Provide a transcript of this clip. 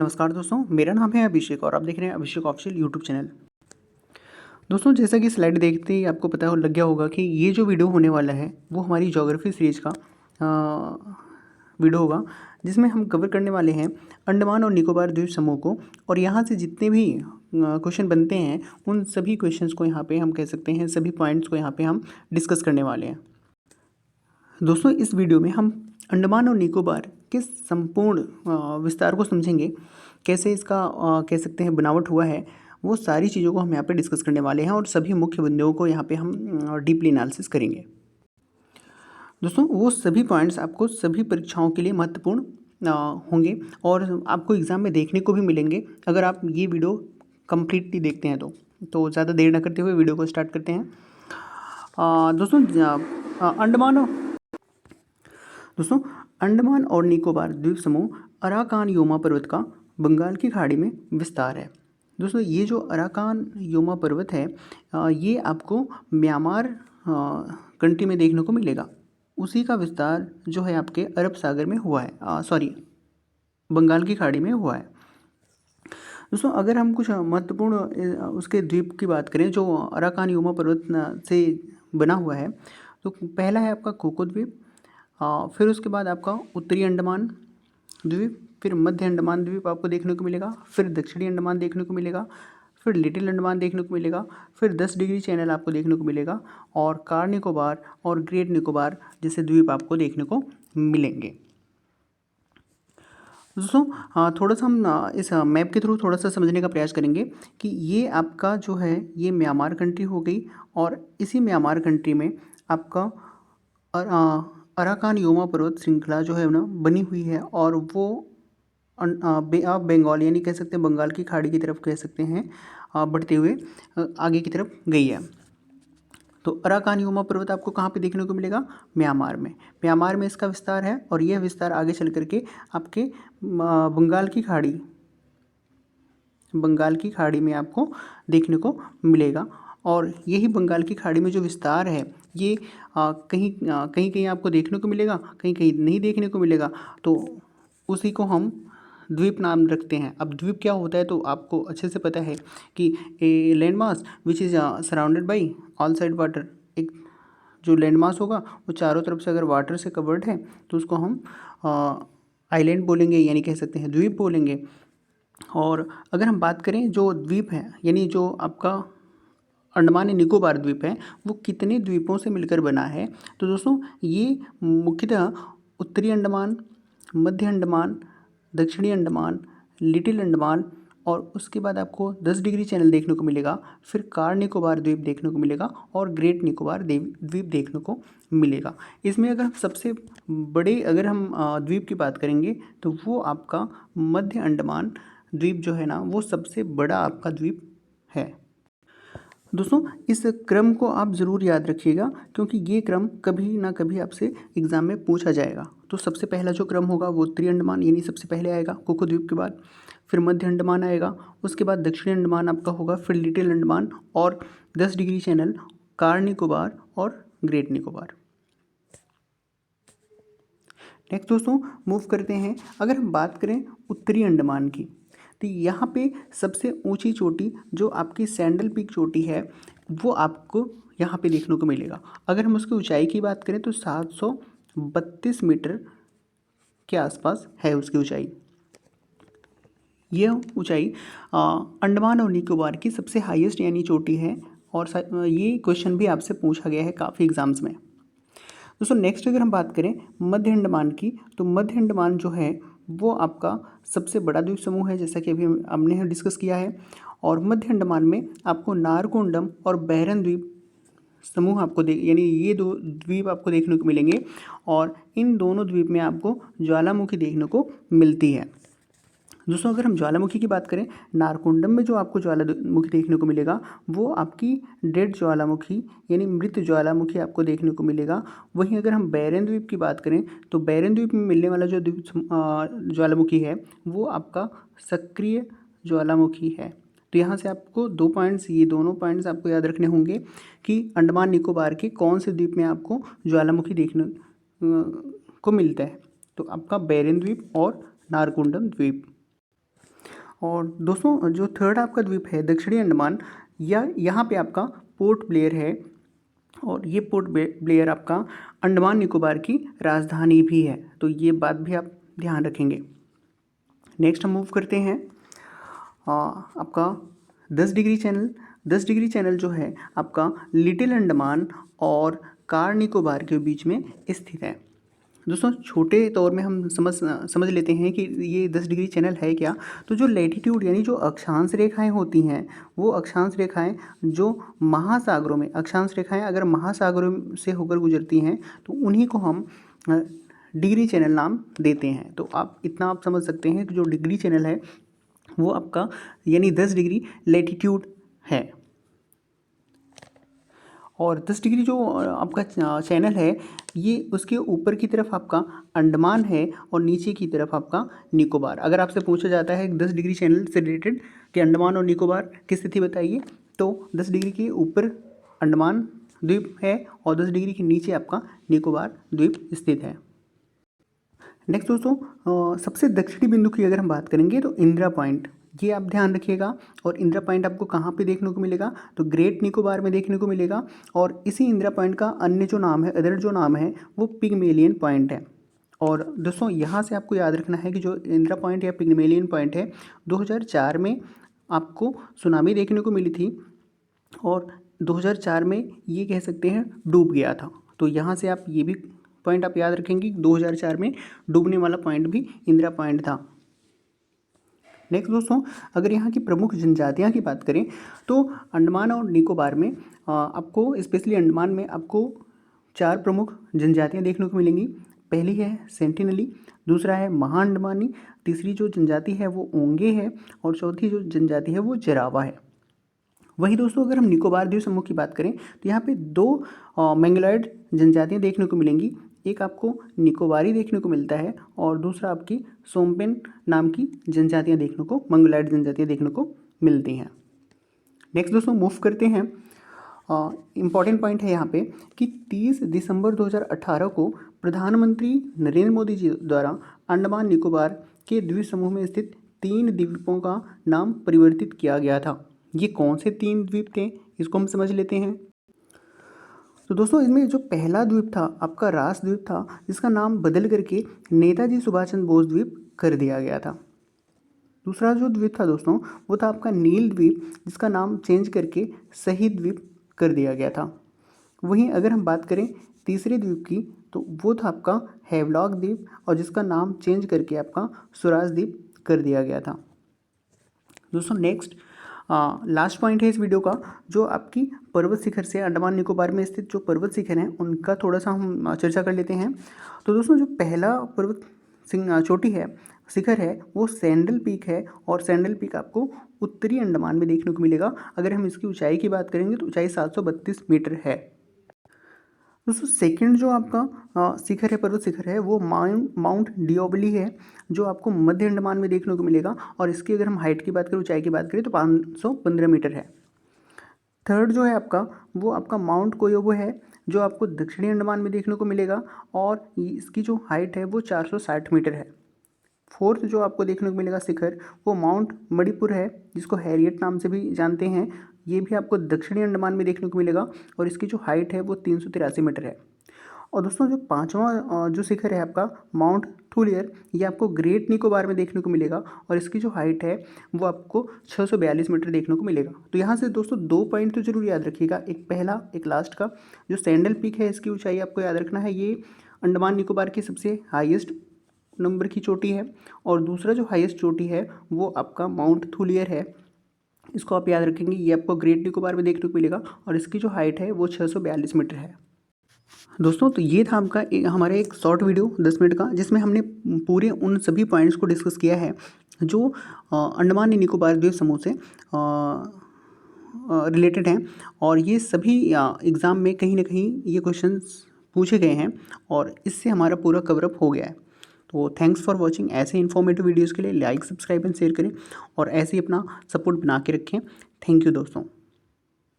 नमस्कार दोस्तों, मेरा नाम है अभिषेक और आप देख रहे हैं अभिषेक ऑफिशियल यूट्यूब चैनल। दोस्तों, जैसा कि स्लाइड देखते ही आपको पता लग गया होगा कि ये जो वीडियो होने वाला है वो हमारी ज्योग्राफी सीरीज का वीडियो होगा, जिसमें हम कवर करने वाले हैं अंडमान और निकोबार द्वीप समूह को। और यहाँ से जितने भी क्वेश्चन बनते हैं उन सभी क्वेश्चंस को यहाँ पे हम कह सकते हैं, सभी पॉइंट्स को यहाँ पे हम डिस्कस करने वाले हैं। दोस्तों, इस वीडियो में हम अंडमान और निकोबार के संपूर्ण विस्तार को समझेंगे, कैसे इसका कह सकते हैं बनावट हुआ है, वो सारी चीज़ों को हम यहाँ पे डिस्कस करने वाले हैं और सभी मुख्य बिंदुओं को यहाँ पे हम डीपली एनालिसिस करेंगे। दोस्तों, वो सभी पॉइंट्स आपको सभी परीक्षाओं के लिए महत्वपूर्ण होंगे और आपको एग्ज़ाम में देखने को भी मिलेंगे अगर आप ये वीडियो कम्प्लीटली देखते हैं तो ज़्यादा देर न करते हुए वीडियो को स्टार्ट करते हैं। दोस्तों, अंडमान और निकोबार द्वीप समूह अराकान योमा पर्वत का बंगाल की खाड़ी में विस्तार है। दोस्तों, ये जो अराकान योमा पर्वत है ये आपको म्यांमार कंट्री में देखने को मिलेगा। उसी का विस्तार जो है आपके अरब सागर में हुआ है, बंगाल की खाड़ी में हुआ है। दोस्तों, अगर हम कुछ महत्वपूर्ण उसके द्वीप की बात करें जो अराकान योमा पर्वत से बना हुआ है, तो पहला है आपका कोको द्वीप, फिर उसके बाद आपका उत्तरी अंडमान द्वीप, फिर मध्य अंडमान द्वीप आपको देखने को मिलेगा, फिर दक्षिणी अंडमान देखने को मिलेगा, फिर लिटिल अंडमान देखने को मिलेगा, फिर 10 डिग्री चैनल आपको देखने को मिलेगा और कार निकोबार और ग्रेट निकोबार जैसे द्वीप आपको देखने को मिलेंगे। दोस्तों, थोड़ा सा हम इस मैप के थ्रू थोड़ा सा समझने का प्रयास करेंगे कि ये आपका जो है ये म्यांमार कंट्री हो गई और इसी म्यांमार कंट्री में आपका अराकान योमा पर्वत श्रृंखला जो है ना बनी हुई है और वो बे ऑफ बंगाल यानी कह सकते हैं बंगाल की खाड़ी की तरफ कह सकते हैं बढ़ते हुए आगे की तरफ गई है। तो अराकान योमा पर्वत आपको कहाँ पे देखने को मिलेगा? म्यांमार में। म्यांमार में इसका विस्तार है और यह विस्तार आगे चल करके आपके बंगाल की खाड़ी में आपको देखने को मिलेगा। और यही बंगाल की खाड़ी में जो विस्तार है ये कहीं कहीं आपको देखने को मिलेगा, कहीं कहीं नहीं देखने को मिलेगा, तो उसी को हम द्वीप नाम रखते हैं। अब द्वीप क्या होता है तो आपको अच्छे से पता है कि a land mass which is surrounded by all side water. एक जो लैंड मास होगा वो चारों तरफ से अगर वाटर से कवर्ड है तो उसको हम आइलैंड बोलेंगे, यानी कह सकते हैं द्वीप बोलेंगे। और अगर हम बात करें जो द्वीप है यानी जो आपका अंडमान निकोबार द्वीप है वो कितने द्वीपों से मिलकर बना है, तो दोस्तों ये मुख्यतः उत्तरी अंडमान, मध्य अंडमान, दक्षिणी अंडमान, लिटिल अंडमान और उसके बाद आपको 10 डिग्री चैनल देखने को मिलेगा, फिर कार निकोबार द्वीप देखने को मिलेगा और ग्रेट निकोबार द्वीप देखने को मिलेगा। इसमें अगर हम सबसे बड़े द्वीप की बात करेंगे तो वो आपका मध्य अंडमान द्वीप जो है ना वो सबसे बड़ा आपका द्वीप है। दोस्तों, इस क्रम को आप ज़रूर याद रखिएगा क्योंकि ये क्रम कभी ना कभी आपसे एग्ज़ाम में पूछा जाएगा। तो सबसे पहला जो क्रम होगा वो उत्तरी अंडमान यानी सबसे पहले आएगा कोको द्वीप के बाद, फिर मध्य अंडमान आएगा, उसके बाद दक्षिणी अंडमान आपका होगा, फिर लिटिल अंडमान और 10 डिग्री चैनल, कार निकोबार और ग्रेट निकोबार। नेक्स्ट दोस्तों मूव करते हैं। अगर हम बात करें उत्तरी अंडमान की तो यहाँ पे सबसे ऊंची चोटी जो आपकी सैंडल पीक चोटी है वो आपको यहाँ पे देखने को मिलेगा। अगर हम उसकी ऊंचाई की बात करें तो 732 मीटर के आसपास है उसकी ऊंचाई। यह ऊंचाई अंडमान और निकोबार की सबसे हाईएस्ट यानी चोटी है और ये क्वेश्चन भी आपसे पूछा गया है काफ़ी एग्जाम्स में। दोस्तों, नेक्स्ट अगर हम बात करें मध्य अंडमान की तो मध्य अंडमान जो है वो आपका सबसे बड़ा द्वीप समूह है, जैसा कि अभी हमने डिस्कस किया है। और मध्य अंडमान में आपको नारकोंडम और बैरन द्वीप समूह आपको यानी ये दो द्वीप आपको देखने को मिलेंगे और इन दोनों द्वीप में आपको ज्वालामुखी देखने को मिलती है। दोस्तों, अगर हम ज्वालामुखी की बात करें, नारकोंडम में जो आपको ज्वालामुखी देखने को मिलेगा वो आपकी डेड ज्वालामुखी यानी मृत ज्वालामुखी आपको देखने को मिलेगा। वहीं अगर हम बैरन द्वीप की बात करें तो बैरन द्वीप में मिलने वाला जो ज्वालामुखी है वो आपका सक्रिय ज्वालामुखी है। तो यहाँ से आपको ये दोनों पॉइंट्स आपको याद रखने होंगे कि अंडमान निकोबार के कौन से द्वीप में आपको ज्वालामुखी देखने को मिलता है। तो आपका बैरन द्वीप और नारकोंडम द्वीप। और दोस्तों जो थर्ड आपका द्वीप है दक्षिणी अंडमान, या यहाँ पे आपका पोर्ट ब्लेयर है, और ये पोर्ट ब्लेयर आपका अंडमान निकोबार की राजधानी भी है, तो ये बात भी आप ध्यान रखेंगे। नेक्स्ट हम मूव करते हैं आपका 10 डिग्री चैनल। 10 डिग्री चैनल जो है आपका लिटिल अंडमान और कार निकोबार के बीच में स्थित है। दोस्तों छोटे तौर में हम समझ लेते हैं कि ये 10 डिग्री चैनल है क्या। तो जो लैटिट्यूड यानी जो अक्षांश रेखाएं होती हैं, वो अक्षांश रेखाएं जो महासागरों में, अक्षांश रेखाएं अगर महासागरों से होकर गुजरती हैं तो उन्हीं को हम डिग्री चैनल नाम देते हैं। तो आप इतना आप समझ सकते हैं कि जो डिग्री चैनल है वो आपका यानी 10 डिग्री लैटिट्यूड है। और 10 डिग्री जो आपका चैनल है ये उसके ऊपर की तरफ आपका अंडमान है और नीचे की तरफ आपका निकोबार। अगर आपसे पूछा जाता है 10 डिग्री चैनल से रिलेटेड कि अंडमान और निकोबार की स्थिति बताइए, तो 10 डिग्री के ऊपर अंडमान द्वीप है और 10 डिग्री के नीचे आपका निकोबार द्वीप स्थित है। नेक्स्ट दोस्तों सबसे दक्षिणी बिंदु की अगर हम बात करेंगे तो इंदिरा पॉइंट, ये आप ध्यान रखिएगा। और इंदिरा पॉइंट आपको कहाँ पे देखने को मिलेगा, तो ग्रेट निकोबार में देखने को मिलेगा। और इसी इंदिरा पॉइंट का अन्य जो नाम है, अदर जो नाम है वो पिग्मेलियन पॉइंट है। और दोस्तों यहाँ से आपको याद रखना है कि जो इंदिरा पॉइंट या पिग्मेलियन पॉइंट है 2004 में आपको सुनामी देखने को मिली थी और 2004 में ये कह सकते हैं डूब गया था। तो यहाँ से आप ये भी पॉइंट आप याद रखेंगे, 2004 में डूबने वाला पॉइंट भी इंदिरा पॉइंट था। नेक्स्ट दोस्तों अगर यहाँ की प्रमुख जनजातियाँ की बात करें तो अंडमान और निकोबार में आपको स्पेशली अंडमान में आपको 4 प्रमुख जनजातियाँ देखने को मिलेंगी। पहली है सेंटिनली, दूसरा है महा अंडमानी, तीसरी जो जनजाति है वो ओंगे है और चौथी जो जनजाति है वो जरावा है। वही दोस्तों अगर हम निकोबार द्वीप समूह की बात करें तो यहाँ पे 2 मंगोलॉयड जनजातियाँ देखने को मिलेंगी। एक आपको निकोबारी देखने को मिलता है और दूसरा आपकी सोमपेन नाम की जनजातियाँ देखने को, मंगोलॉयड जनजातियाँ देखने को मिलती हैं। नेक्स्ट दोस्तों मूव करते हैं, इम्पॉर्टेंट पॉइंट है यहाँ पे कि 30 दिसंबर 2018 को प्रधानमंत्री नरेंद्र मोदी जी द्वारा अंडमान निकोबार के द्वीप समूह में स्थित 3 द्वीपों का नाम परिवर्तित किया गया था। ये कौन से 3 द्वीप थे इसको हम समझ लेते हैं। तो दोस्तों इसमें जो पहला द्वीप था आपका रास द्वीप था, जिसका नाम बदल करके नेताजी सुभाष चंद्र बोस द्वीप कर दिया गया था। दूसरा जो द्वीप था दोस्तों वो था आपका नील द्वीप, जिसका नाम चेंज करके शहीद द्वीप कर दिया गया था। वहीं अगर हम बात करें तीसरे द्वीप की तो वो था आपका हैवलॉक द्वीप और जिसका नाम चेंज करके आपका स्वराज द्वीप कर दिया गया था। दोस्तों नेक्स्ट लास्ट पॉइंट है इस वीडियो का, जो आपकी पर्वत शिखर से अंडमान निकोबार में स्थित जो पर्वत शिखर हैं उनका थोड़ा सा हम चर्चा कर लेते हैं। तो दोस्तों जो पहला पर्वत चोटी है, शिखर है, वो सैंडल पीक है और सैंडल पीक आपको उत्तरी अंडमान में देखने को मिलेगा। अगर हम इसकी ऊंचाई की बात करेंगे तो ऊंचाई 732 मीटर है। दोस्तों सेकंड जो आपका शिखर है, पर्वत शिखर है, वो माउंट डिओबली है, जो आपको मध्य अंडमान में देखने को मिलेगा और इसकी अगर हम हाइट की बात करें, ऊंचाई की बात करें तो 515 मीटर है। थर्ड जो है आपका वो आपका माउंट कोयोबो है, जो आपको दक्षिणी अंडमान में देखने को मिलेगा और इसकी जो हाइट है वो 460 मीटर है। फोर्थ जो आपको देखने को मिलेगा शिखर वो माउंट मणिपुर है, जिसको हैरियट नाम से भी जानते हैं। ये भी आपको दक्षिणी अंडमान में देखने को मिलेगा और इसकी जो हाइट है वो 383 मीटर है। और दोस्तों जो पांचवा जो शिखर है आपका माउंट थूलियर, ये आपको ग्रेट निकोबार में देखने को मिलेगा और इसकी जो हाइट है वो आपको 642 मीटर देखने को मिलेगा। तो यहाँ से दोस्तों 2 पॉइंट तो जरूर याद रखिएगा, एक पहला एक लास्ट का। जो सैंडल पीक है इसकी ऊंचाई आपको याद रखना है, ये अंडमान निकोबार की सबसे हाईएस्ट नंबर की चोटी है और दूसरा जो हाईएस्ट चोटी है वो आपका माउंट थूलियर है, इसको आप याद रखेंगे। ये आपको ग्रेट निकोबार में देखने को मिलेगा और इसकी जो हाइट है वो 642 मीटर है। दोस्तों तो ये था आपका हमारा एक शॉर्ट वीडियो 10 मिनट का, जिसमें हमने पूरे उन सभी पॉइंट्स को डिस्कस किया है जो अंडमान निकोबार द्वीप समूह से रिलेटेड हैं। और ये सभी एग्ज़ाम में कहीं ना कहीं ये क्वेश्चंस पूछे गए हैं और इससे हमारा पूरा कवरअप हो गया है। तो थैंक्स फॉर वॉचिंग। ऐसे इन्फॉर्मेटिव वीडियोज़ के लिए लाइक, सब्सक्राइब एंड शेयर करें और ऐसे ही अपना सपोर्ट बना के रखें। थैंक यू दोस्तों।